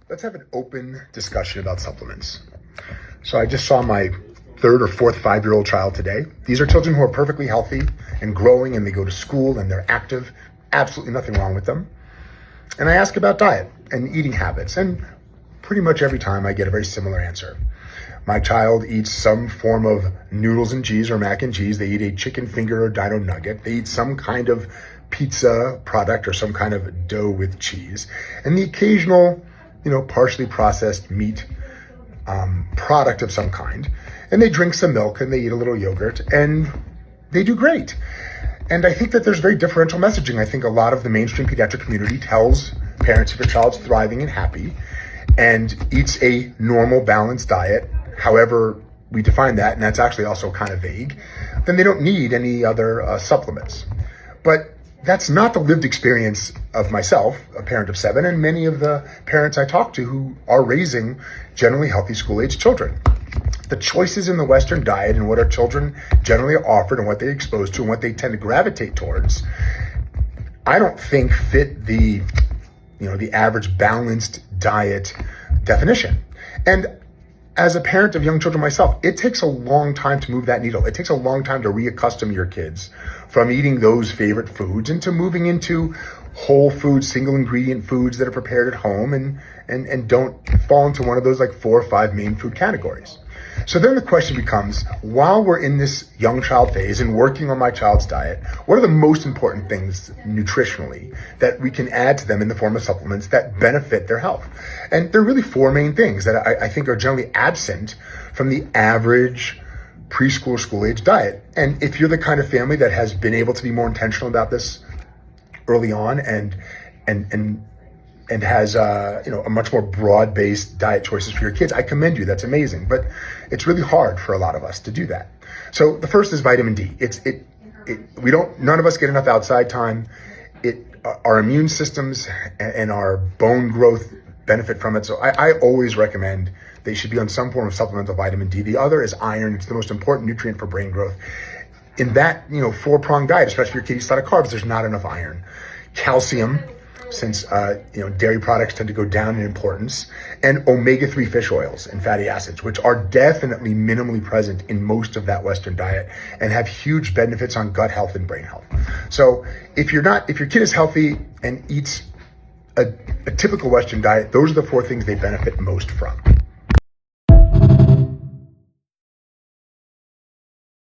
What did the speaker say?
Let's have an open discussion about supplements. So I just saw my third or fourth 5-year-old child today. These are children who are perfectly healthy and growing, and they go to school and they're active. Absolutely nothing wrong with them. And I ask about diet and eating habits, and pretty much every time I get a very similar answer. My child eats some form of noodles and cheese or mac and cheese. They eat a chicken finger or dino nugget. They eat some kind of pizza product or some kind of dough with cheese. And the occasional, partially processed meat product of some kind. And they drink some milk and they eat a little yogurt and they do great. And I think that there's very differential messaging. I think a lot of the mainstream pediatric community tells parents if your child's thriving and happy and eats a normal balanced diet, however we define that, and that's actually also kind of vague, then they don't need any other supplements. But that's not the lived experience of myself, a parent of 7, and many of the parents I talk to who are raising generally healthy school-age children. The choices in the Western diet and what our children generally are offered and what they're exposed to and what they tend to gravitate towards, I don't think fit the average balanced diet definition. And as a parent of young children myself, it takes a long time to move that needle. It takes a long time to reaccustom your kids from eating those favorite foods into moving into whole food, single ingredient foods that are prepared at home and don't fall into one of those 4 or 5 main food categories. So then the question becomes, while we're in this young child phase and working on my child's diet, what are the most important things nutritionally that we can add to them in the form of supplements that benefit their health? And there are really 4 main things that I think are generally absent from the average preschool, school-age diet. And if you're the kind of family that has been able to be more intentional about this early on and has a much more broad-based diet choices for your kids, I commend you. That's amazing. But it's really hard for a lot of us to do that. So the first is vitamin D. None of us get enough outside time. Our immune systems and our bone growth benefit from it. So I always recommend they should be on some form of supplemental vitamin D. The other is iron. It's the most important nutrient for brain growth. In that 4-pronged diet, especially if your kid eats a lot of carbs, there's not enough iron. Calcium, since dairy products tend to go down in importance, and omega-3 fish oils and fatty acids, which are definitely minimally present in most of that Western diet and have huge benefits on gut health and brain health. So if your kid is healthy and eats a typical Western diet, those are the 4 things they benefit most from.